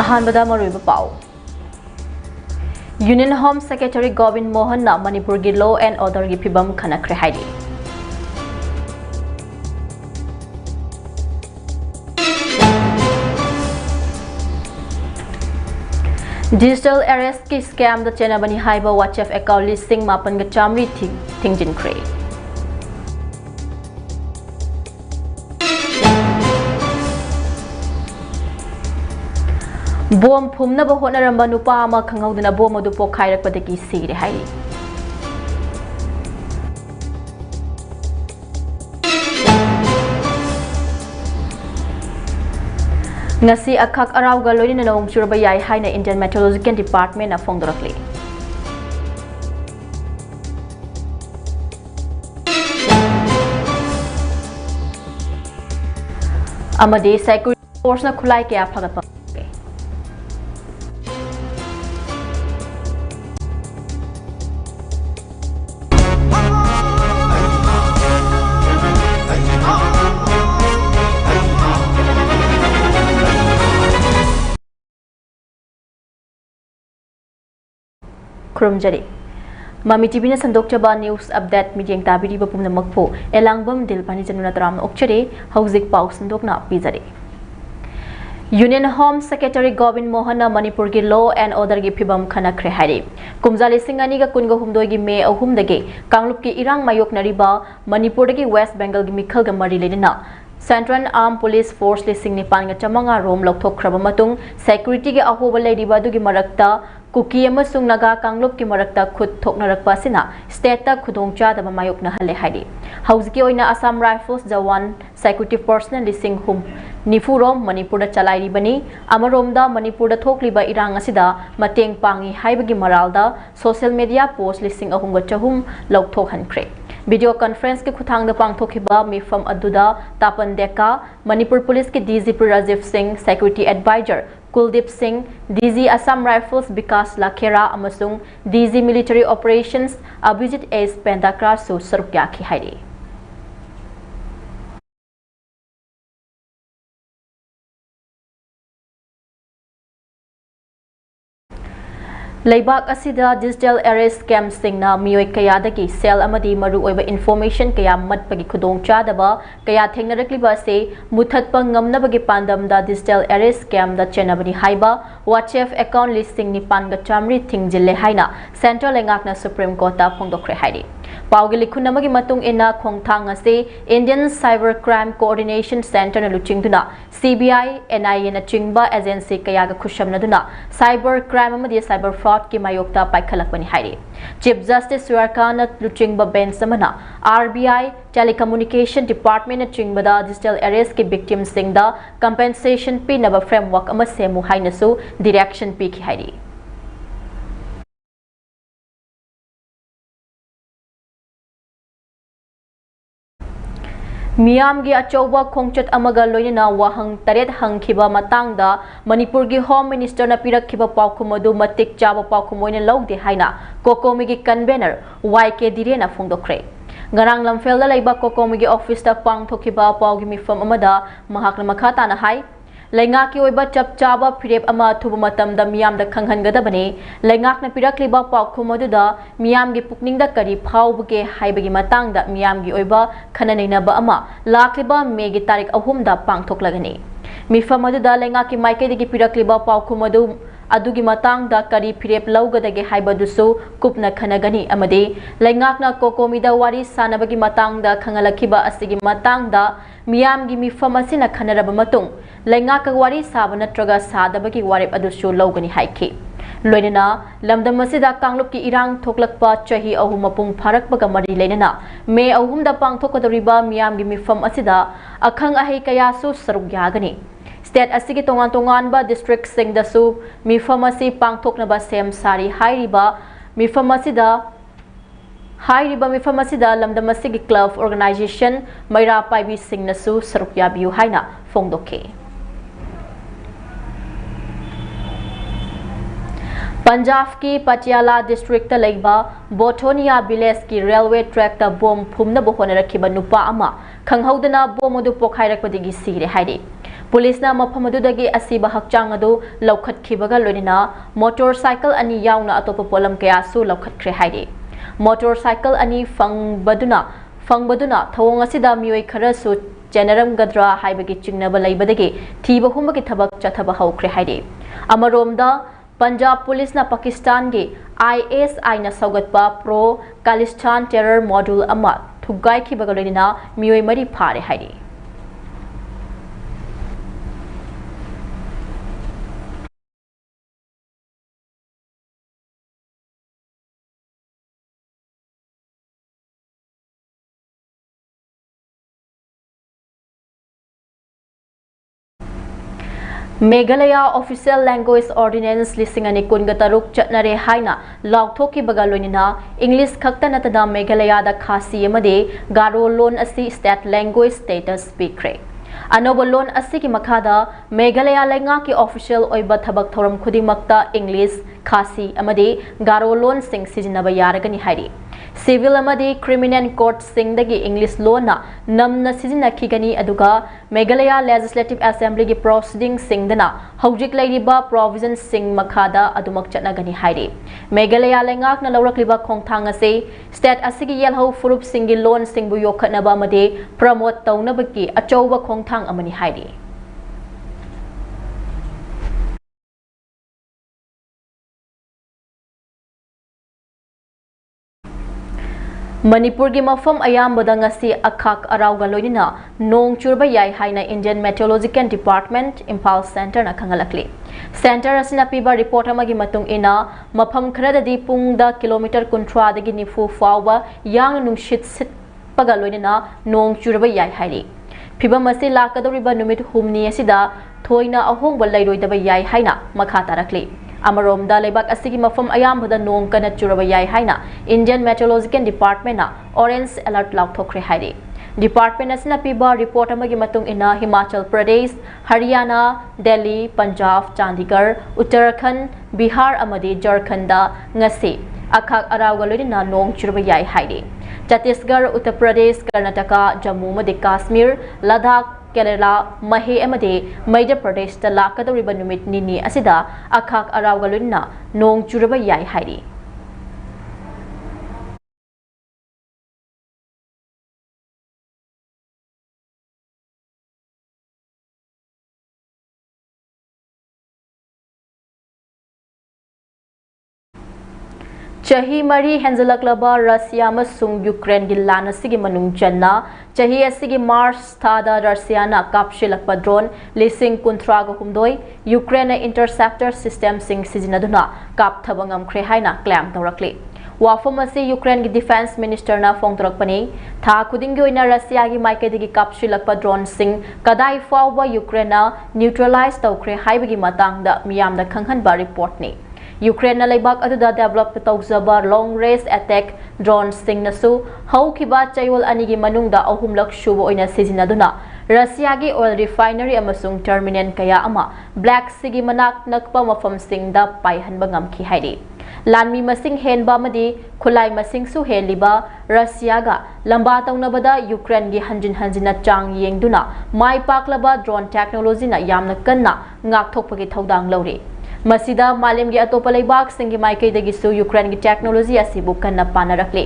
अहानबदा मरुइबा पाउ union home secretary Govind Mohan ना मणिपुर की लॉ एंड ऑर्डर की फिबम खनख्रे हाइदि डिजिटल अरेस्ट की स्कैम द चेनाबनी हाइबा WhatsApp अकाउंट लिस्टिंग मापन ग चामरी थिंगजिनख्रे बोम फुमनब होनरंबा नुपा अमा खंगौदना बोम अदु पोखाइरकपदगी सिरे हाइरि ngasi akhak arauga loina nong churba yai haina Indian Meteorological Department na phongdorakli amade security force na khulai ke aphagat खुरुमजरी मामी टीवी ने संदोक्चबा न्यूज अपडेट मीडियम ताबिरीबा पुमनमकफो एलांगबम दिलपानी जनुना तराम ओक्चरे हौजिक पाउ संदोकना पिजरे union home secretary Govind Mohan Manipur की लॉ एंड ऑर्डर की फिबम खनख्रे हाइरि कुमजा लिसिंग अनिगा कुनगा हुमदोय की मे अहुमदगे कांगलुप की इरांग मायोकनरिबा मणिपुर की वेस्ट बंगाल की मिखल ग मरी लेना सेंट्रल आर्म पुलिस फोर्स लिसिंग निपान चमंगा रोम लौथोख्रब मतुंग सेक्यूरिटी के अहोब लेरिबा दुगी मरक्ता कुकी अमसुंग नगा कांगलुप की मरक्ता खुद थोकनरकपा सिना स्टेटता खुदोंचादब मायोकनहले हाइरि हौजकी ओइना Assam rifles jawan security personnel लिसिंग हुम निफुरोम मणिपुर चलाइरिबनी अमरोमदा मणिपुर थोकलिबा इरांग असिदा मतेंग पांगी हाइबगी मरालदा सोशल मीडिया पोस्ट लिसिंग अहुंग चहुम लौथोकहनख्रे वीडियो कॉन्फ्रेंस के खुथांग पांगथोखिबा मिफम अदुदा तापन डेका मणिपुर पुलिस के DGP Rajiv Singh security advisor Kuldeep Singh DG Assam rifles Vikas Lakhera अमसुंग DG military operations Abhijit S पेंदाक्रा सु सरुक याखि हाइरि लेबाक असिदा डिजिटल अरेस्ट स्कैम सिंगना मियोय कयादगी सेल अमदी मरु ओइबा इन्फॉर्मेशन कया मटपगी खुदोंग चादबा कया थेंगनरकलिबा से मुथतपा ngamnabagi pandamda digital arrest scam दा चेनाबनी हाइबा WhatsApp अकाउंट लिस्टिंग निपान ग चामरी थिंगजिले हाइना सेंट्रल लेंगाकना सुप्रीम कोर्ट ता फोंदोख्रे हाइरि पाउगी लिखुनमगी मतुंग इना खोंगथांग असे Indian cyber crime coordination centre न लुचिंगदुना CBI NIA न चिंगबा एजेंसी कया ग खुशमनदुना साइबर क्राइम अमदी साइबर फ्रॉड की मायोक्ता पाइखलकपनी हाइरि चीफ जस्टिस सुरकान लुचिंगबा बेंच समना RBI टेलीकम्युनिकेशन डिपार्टमेंट न चिंगबदा डिजिटल अरेस्ट के विक्टिम सिंगदा कंपेंसेशन पिनब फ्रेमवर्क अमा सेमु हाइनसु डायरेक्शन पिखि हाइरि मियाम की अचौबा खोंचत अमगा लोइना वाहंग तरेत हंगखिबा मतंगदा मणिपुर की होम मिनिस्टर न पिरखिबा पाउखुम अदु मतिक चाबा पाउखुम ओइना लौदे हाइना कोकोमी की कन्वेनर YK दिरे न फोंदोख्रे ngarang lamfelda leiba kokomi की ऑफिस ता पांगथोखिबा पाउगी मिफम अमदा महाकना मखा ताना हाइ लेंगाक की ओइबा चप चाबा फिरेप अमा थुब मतम द मियाम द खंगहनगदबने लेंगाक न पिरखलिबा पाउखुम अदुदा मियाम की पुकनिंग द करी फाउबगे हाइबगी मतंग द मियाम की ओइबा खननैनबा अमा लाखलिबा मे की तारीख अहुम द पांगथोकलगनी मिफम अदुदा लेंगाक की माइकेदगी पिरखलिबा पाउखुम अदु अदुगी मतंग द करी फिरेप लौगदगे हाइबदुसु कुपना खनगनी अमदे लेंगाकना कोकोमीदा वारी सानबगी मतंग द खंगलखिबा असिगी मतंग द मियाम की मिफम असिना खनरब मतुंग लेंगाक वारी साब नत्रगा सादबगी वारेप अदुसु लौगनी हाइखि लोइनना लमदम असिदा कांगलुप की इरांग थोकलकपा चही अहुम मपुंग फारकपगा मरी लेनना मे अहुम द पांगथोकदरिबा मियाम की मिफम असिदा अखंग अहे कयासु सरुक यागनी स्टेट असिगी तोंगान तोंगानबा डिस्ट्रिक्ट सिंगदसु मिफम असि पांगथोकनबा सेम सारी हाइरिबा मिफम असिदा लमदम असिगी क्लब ऑर्गेनाइजेशन मैरा पाइबी सिंगनसु सरुक याबियु हाइना फोंदोखे पंजाब की पटियाला डिस्ट्रिक्ट लेबा बोटोनिया विलेज की रेलवे ट्रैक बोम फुमनब होनरखिबा नुपा अमा खंगहौदना बोम अदु पोखाइरकपदगी सिरे हाइरि पुलिसना मफम अदुदगी असीबा हक्चांग अदु लौखटखिबगा लोइना मोटरसाइकल अनि याउना अतोप पोलम कयासु लौखटख्रे हाइदे मोटरसाइकल अनि फंगबदुना थवोंग असिदा मियोय खरसु चेनरमगद्रा हाइबगी चिंगनबा लैबदगी थीबा हुमगी थबक चथबा हौख्रे हाइदे अमरोमदा पंजाब पुलिसना पाकिस्तान के ISI ना सौगतपा प्रो कालिस्तान टेरर मॉड्यूल अमा थुगाइखिबगा लोइना मियोय मरी फारे हाइदे मेघालय ऑफिशियल लैंग्वेज ऑर्डिनेंस लिसिंग अनि कुनगा तरुक चटनरे हाइना लाउथोकी बगा लोइना इंग्लिश खक्ता नतना मेघालय दा खासी अमदे गारो लोन असि स्टेट लैंग्वेज स्टेटस पीख्रे अनोब लोन असि की मखादा मेघालय लेंगा की ऑफिशियल ओइबा थबक थोरम खुदिमक्ता इंग्लिश खासी अमदे गारो लोन सिंग सिजिनबा यारगनी हाइरी सिविल अमदे क्रिमिनल कोर्ट सिंगदगी इंग्लिश लोना नमना सिजिनखिगनी अदुगा मेघालय लेजिस्लेटिव असेंबली की प्रोसीडिंग सिंगदना हौजिक लैरिबा प्रोविजन सिंग मखादा अदुमक चटनगनी हाइरे मेघालय लेंगाकना लौरकलिबा खोंथांग असे स्टेट असिगी येलहौ फुरुप सिंगी लोन सिंगबु योखनबा अमदे प्रमोट तौनबकी अचौबा खोंथांग अमनी हाइरे मणिपुर की मफम अयामबदंगसी अखाक अराउगा लोइना नोंग चुरबा याई हाइना Indian meteorological department Imphal centre ना खंगलकले सेंटर असना पीबा रिपोर्ट अमगी मतुंग इना मफम खरददी पुंगदा किलोमीटर कुंथ्रादगी निफु फावबा यांग नुंगशित सिटपगा लोइना नोंग चुरबा याई हाइरी फिबम असी लाकदोरिबा नुमित हुमनी असिदा थोइना अहोंगबा लैरोइदबा याई हाइना मखा तारकले अमरोमदा लेबाक असिगी मफम अयामबदा नोंग कना चुरबा याई हाइना इंडियन मेट्रोलॉजिकल डिपार्टमेंट ना ऑरेंज अलर्ट लाउथोख्रे हाइरे डिपार्टमेंट असना पीबा रिपोर्ट अमगी मतुंग इना हिमाचल प्रदेश हरियाणा दिल्ली पंजाब चंडीगढ़ उत्तराखंड बिहार अमदी झारखंड ngasi अखाक अराउगा लोइना नोंग चुरबा याई हाइरे छत्तीसगढ़ उत्तर प्रदेश कर्नाटका जम्मू मदे काश्मीर लद्दाख केरला महे अमदे मध्य प्रदेश ता लाकदौरिबा नुमित निनी असिदा अखाक अराउगा लोइना नोंग चुरबा याई हाइरी चही मरी हेंजलकलबा रशिया मसुंग यूक्रेन की लान असिगी मनुंग चन्ना चही असिगी मार्च थादा रशियाना कापशिलकपा ड्रोन लिसिंग कुंथ्राग हुमदोय यूक्रेन इंटरसेप्टर सिस्टम सिंग सिजिनदुना कापथबा ngamkhre हाइना क्लेम तौरकले वाफम असे यूक्रेन की डिफेंस मिनिस्टर ना फोंगतरकपने था खुदिंगी ओइना रशिया की माइकेदगी कापशिलकपा ड्रोन सिंग कदाई फावबा यूक्रेन ना न्यूट्रलाइज तौख्रे हाइबगी मतंगदा मियामदा खंगहनबा रिपोर्ट ने यूक्रेन लेबाक अदुदा डेवलप तौजबा लॉन्ग रेंज अटैक ड्रोन सिंगनसु हौखिबा चयोल अनिगी मनुंगदा अहुमलक शुब ओइना सिजिनदुना रशिया की ऑयल रिफाइनरी अमसुंग टर्मिनल कया अमा ब्लैक सीगी मनाक नकपा मफम सिंगदा पाइहनबा ngamखि हाइरे लानमी मसिंग हेनबा अमदि खुलाई मसिंगसु हेलिबा रशियागा लंबा तौनबदा यूक्रेन की हंजिन हंजिना चांग येंगदुना माई पाकलबा ड्रोन टेक्नोलॉजी ना यामना कन्ना ngakthokpagi थौदांग लौरे मसीदा मालेम की अतोप लेबाक सिंगी माइकेदगिसु यूक्रेन की टेक्नोलॉजी असिबु कन्ना पानरकले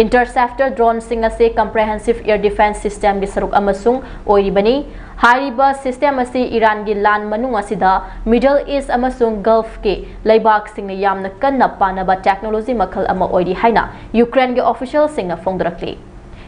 इंटरसेप्टर ड्रोन सिंग असे कंप्रेहेंसिव एयर डिफेंस सिस्टम की सरुक अमसुंग ओइरिबनी हारिबा सिस्टम असे ईरान की लान मनुंग असिदा मिडल ईस्ट अमसुंग गल्फ के लेबाक सिंगना यामना कन्ना पानबा टेक्नोलॉजी मखल अमा ओइरि हाइना यूक्रेन के ऑफिशियल सिंगना फोंदरकले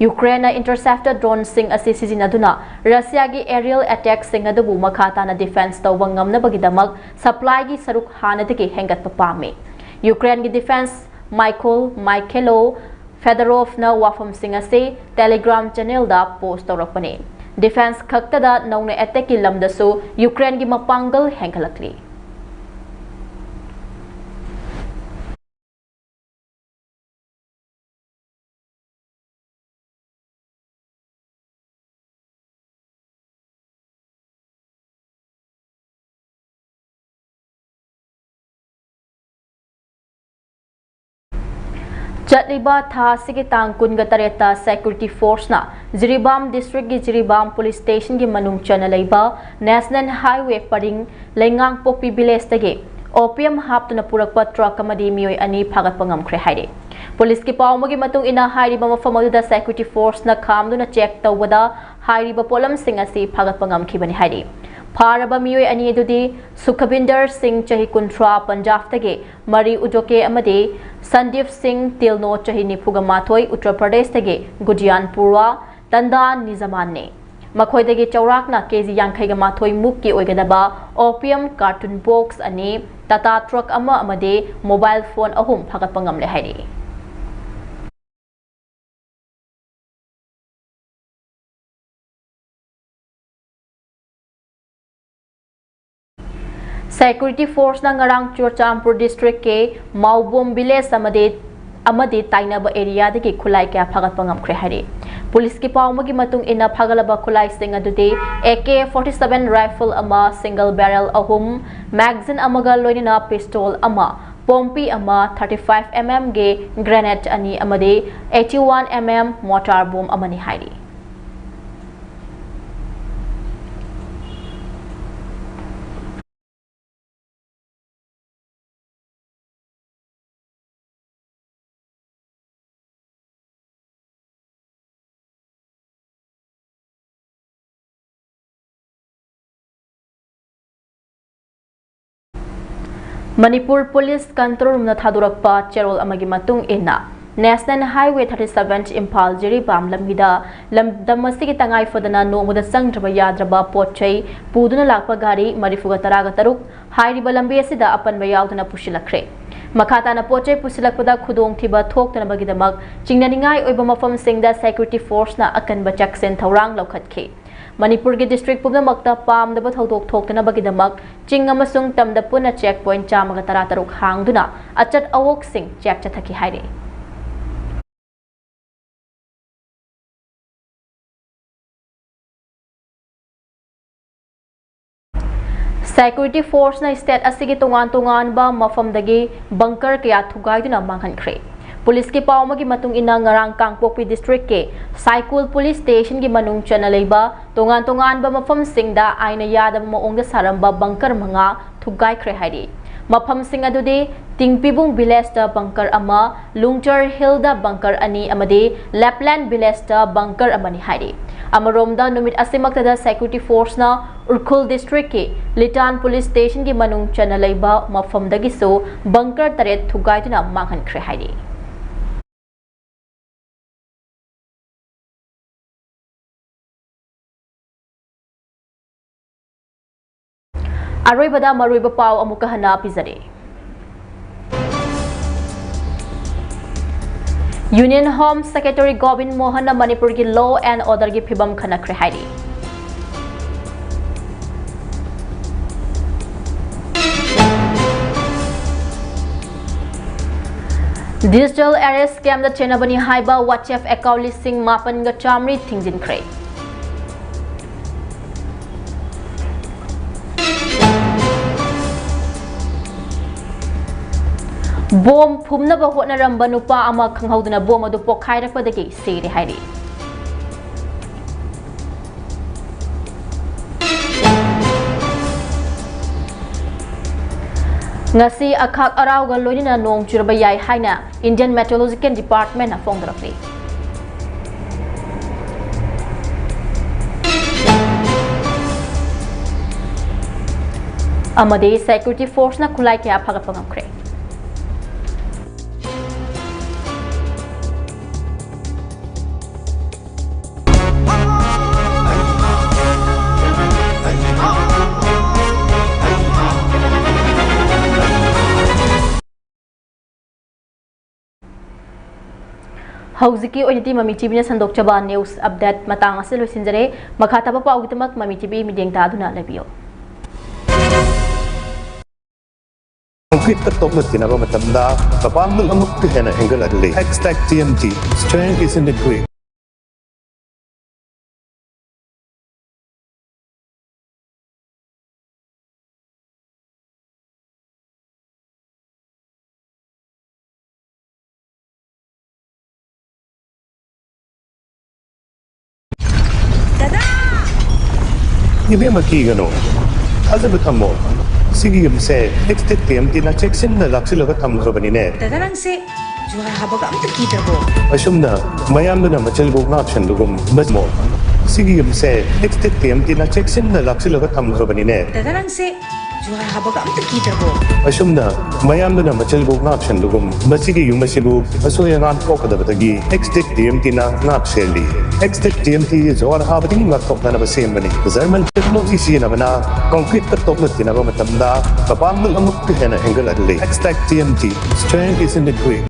यूक्रेन इंटरसेप्टर ड्रोन सिंग असे सिजिनदुना रशिया की एरियल अटैक सिंग अदबु मखाताना डिफेंस तौबा ngamnabagidamag सप्लाई की सरुक हानदगी हेंगतपा पामे यूक्रेन की डिफेंस माइखेलो फेदरोफ ना वाफम सिंग असे टेलीग्राम चैनल दा पोस्ट तौरपने डिफेंस खक्तदा नौने अटैक की लमदसु यूक्रेन की मपांगल हेंगलकली Chatliba tha sigi tang kunga tareta security force na Jiribam district gi Jiribam police station gi manung chana leiba National Highway paring lengang pokpi village tagi opium haptuna purakpa truck amadi mioi ani phagat pangam khre haide police ki pawmagi matung ina hairiba mafam aduda security force na khamduna check tawbada hairiba polam sing asi phagat pangam khibani haide Faraba mioi ani adudi Sukhabinder Singh chahi kunthra Punjab tagi Mari Ujoke amade Sandeep Singh Tilno chahi nifuga mathoi Uttar Pradesh tagi Gujian Purwa Tanda Nizaman ne Makhoi dagi chaurakna kg yankhaiga mathoi mukki oigadaba opium carton box ani Tata truck ama amade mobile phone ahum phagat pangam le hairi Security force na ngarang Churchampur district ke Maubom village amade tainaba area dagi khulai kya phagat pangam khre hari police ki pawmagi matung ina phagalaba khulai sing adude AK-47 rifle ama single barrel ahum magazine amaga loinina pistol ama pompi ama 35 mm ge grenade ani amade 81 mm mortar bomb amani hari Manipur Police Control Room na Thadurakpa Cherol amagi matung ina National Highway 37 Impal Jiribam lamgida lamdamasigi tangai fadana nomuda sangdraba yadraba potchai puduna lakpa gari marifuga taraga taruk hairiba lambi asida apanba yauduna pushilakre makata na potchai pusilakpada khudong thiba thoktana bagidamak chingnaningai oiba mafam singda security force na akanba chaksen thawrang lokhatke Manipur ki district pubna makta pam da bathodok thoktana bagidamak ching amasung tamda puna checkpoint chamaga tarataruk hangduna achat awok sing check chathaki haire Security force na state asigi tongan ba mafam dagi bunker kaya thugaiduna manghankhre Police ki pawmagi matung ina ngarang Kangpokpi district ke Saikul police station gi manung chana leiba tongan ba mafam singda aina yada maongda saramba bunker manga thugai khre hairi mafam sing adude Tingpibung village da bunker ama Lungchar Hill da bunker ani amade Lapland village da bunker amani hairi Amaromda numit asimakta da security force na Urkhul district ke Litan police station gi manung chana leiba mafam dagi so bunker taret thugaiduna manghan khre hairi Aroibada maruiba pau amuka hana pizare Union Home Secretary Govind Mohan Manipur ki law and order ki phibam khana khre hairi Digital arrest scam da chenabani haiba WhatsApp account listing mapan ga chamri thingjin khre Bom phumna ba hotna ramba nupa ama khanghauduna bom adu pokhairakpadagi seri hairi ngasi akhak arauga loinina nong churba yai haina Indian Meteorological Department na phongdarakli amade security force na khulai kya phagat pangamkhre Hauziki oiniti Mami TV na sandok chaba news update matang asilo sinjare makhataba paugitamak Mami TV mideng ta aduna labiyo Kita tok na matamda kapag amuk na angle at least. Hashtag TMT. Strength is in the quick. Dada! Ibe makigano. Asa betamo. Sige yumse. Next TMT na checksin na laksilaga tamgrabanine. Dada lang si juha habag ang takita ko. Asumna, mayam na machalbog na option lugum basmo. Sige yumse. Next TMT na checksin na laksilaga tamgrabanine. Dada lang si juha habag ang takita ko. Asumna, mayam na machalbog na option lugum basige yumasibu asoya ngan pokadabatagi. Next TMT na napseli. Next TMT is or habading laptop na basembani. Zaman technology siya na bana concrete katok na tinaba matamda kapang amuk kena henggal adli. Next TMT strength is in the quick.